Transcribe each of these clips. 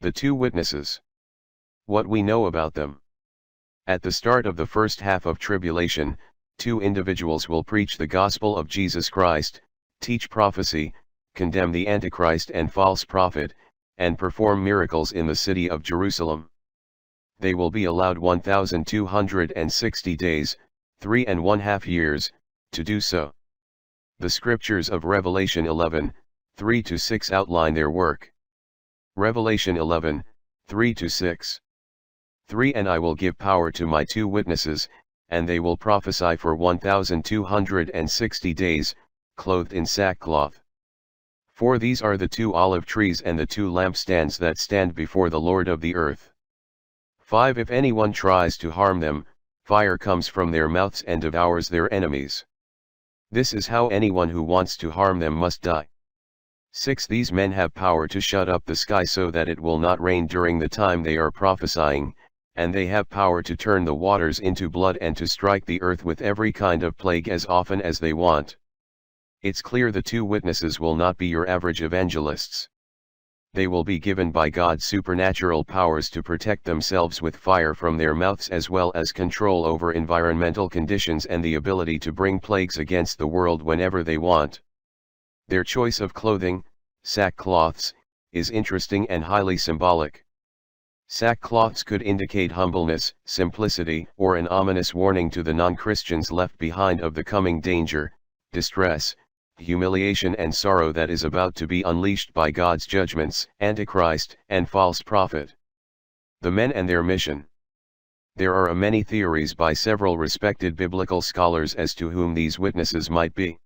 The two witnesses. What we know about them. At the start of the first half of tribulation, two individuals will preach the gospel of Jesus Christ, teach prophecy, condemn the Antichrist and false prophet, and perform miracles in the city of Jerusalem. They will be allowed 1,260 days, 3½ years, to do so. The scriptures of Revelation 11, 3-6 outline their work. Revelation 11, 3-6. 3 And I will give power to my two witnesses, and they will prophesy for 1,260 days, clothed in sackcloth. For these are the two olive trees and the two lampstands that stand before the Lord of the earth. 5 If anyone tries to harm them, fire comes from their mouths and devours their enemies. This is how anyone who wants to harm them must die. 6 These men have power to shut up the sky so that it will not rain during the time they are prophesying, and they have power to turn the waters into blood and to strike the earth with every kind of plague as often as they want. It's clear the two witnesses will not be your average evangelists. They will be given by God supernatural powers to protect themselves with fire from their mouths, as well as control over environmental conditions and the ability to bring plagues against the world whenever they want. Their choice of clothing, sackcloths, is interesting and highly symbolic. Sackcloths could indicate humbleness, simplicity, or an ominous warning to the non-Christians left behind of the coming danger, distress, humiliation and sorrow that is about to be unleashed by God's judgments, Antichrist, and false prophet. The men and their mission. There are many theories by several respected biblical scholars as to whom these witnesses might be.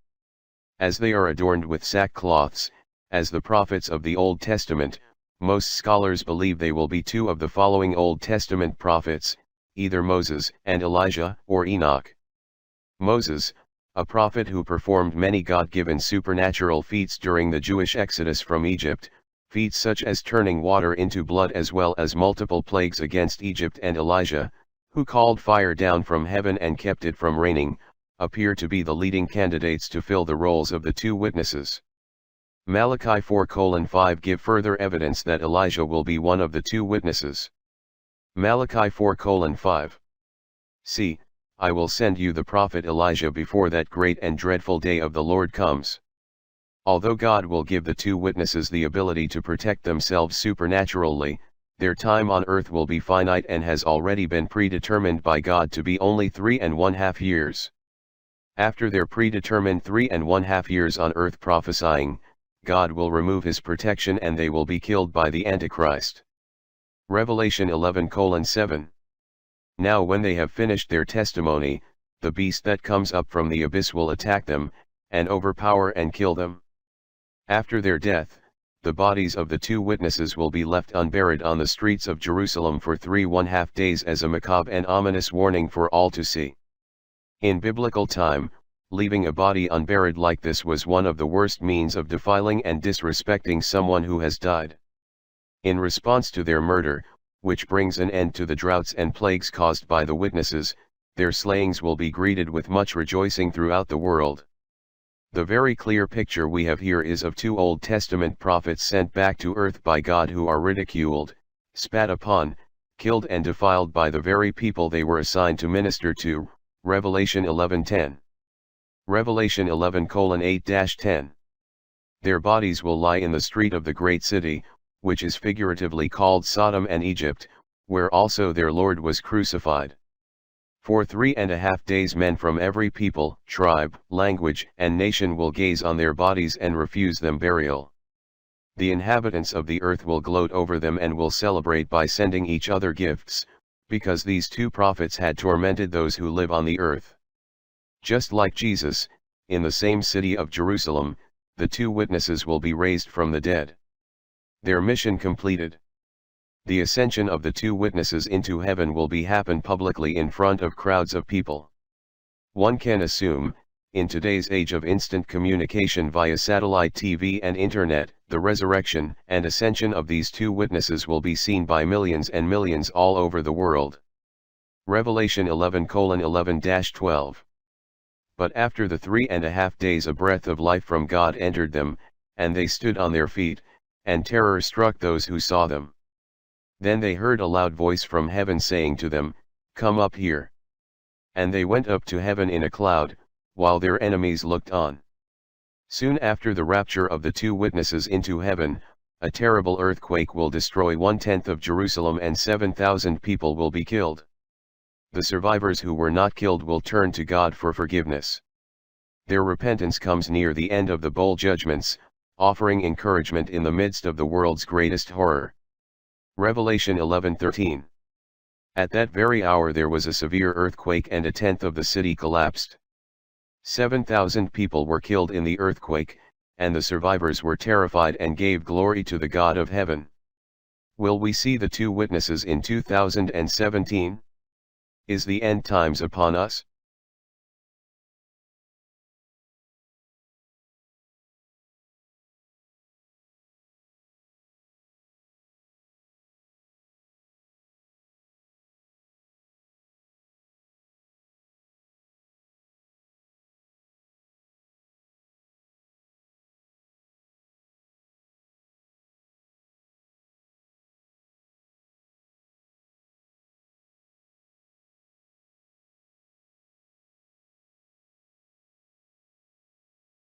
As they are adorned with sackcloths, as the prophets of the Old Testament, most scholars believe they will be two of the following Old Testament prophets, either Moses and Elijah or Enoch. Moses, a prophet who performed many God-given supernatural feats during the Jewish exodus from Egypt, feats such as turning water into blood as well as multiple plagues against Egypt, and Elijah, who called fire down from heaven and kept it from raining, appear to be the leading candidates to fill the roles of the two witnesses. Malachi 4:5 give further evidence that Elijah will be one of the two witnesses. Malachi 4:5. See, I will send you the prophet Elijah before that great and dreadful day of the Lord comes. Although God will give the two witnesses the ability to protect themselves supernaturally, their time on earth will be finite and has already been predetermined by God to be only 3½ years. After their predetermined 3½ years on earth prophesying, God will remove his protection and they will be killed by the Antichrist. Revelation 11:7. Now when they have finished their testimony, the beast that comes up from the abyss will attack them, and overpower and kill them. After their death, the bodies of the two witnesses will be left unburied on the streets of Jerusalem for 3½ days as a macabre and ominous warning for all to see. In biblical time, leaving a body unburied like this was one of the worst means of defiling and disrespecting someone who has died. In response to their murder, which brings an end to the droughts and plagues caused by the witnesses, their slayings will be greeted with much rejoicing throughout the world. The very clear picture we have here is of two Old Testament prophets sent back to earth by God who are ridiculed, spat upon, killed and defiled by the very people they were assigned to minister to. Revelation 11:10. Revelation 11:8-10. Their bodies will lie in the street of the great city, which is figuratively called Sodom and Egypt, where also their Lord was crucified. For 3½ days men from every people, tribe, language, and nation will gaze on their bodies and refuse them burial. The inhabitants of the earth will gloat over them and will celebrate by sending each other gifts, because these two prophets had tormented those who live on the earth. Just like Jesus, in the same city of Jerusalem, the two witnesses will be raised from the dead. Their mission completed. The ascension of the two witnesses into heaven will be happen publicly in front of crowds of people. One can assume, in today's age of instant communication via satellite TV and internet, the resurrection and ascension of these two witnesses will be seen by millions and millions all over the world. Revelation 11:11-12. But after the 3½ days a breath of life from God entered them, and they stood on their feet, and terror struck those who saw them. Then they heard a loud voice from heaven saying to them, "Come up here." And they went up to heaven in a cloud, while their enemies looked on. Soon after the rapture of the two witnesses into heaven, a terrible earthquake will destroy 1/10 of Jerusalem and 7,000 people will be killed. The survivors who were not killed will turn to God for forgiveness. Their repentance comes near the end of the bowl judgments, offering encouragement in the midst of the world's greatest horror. Revelation 11:13. At that very hour there was a severe earthquake and 1/10 of the city collapsed. 7,000 people were killed in the earthquake, and the survivors were terrified and gave glory to the God of heaven. Will we see the two witnesses in 2017? Is the end times upon us?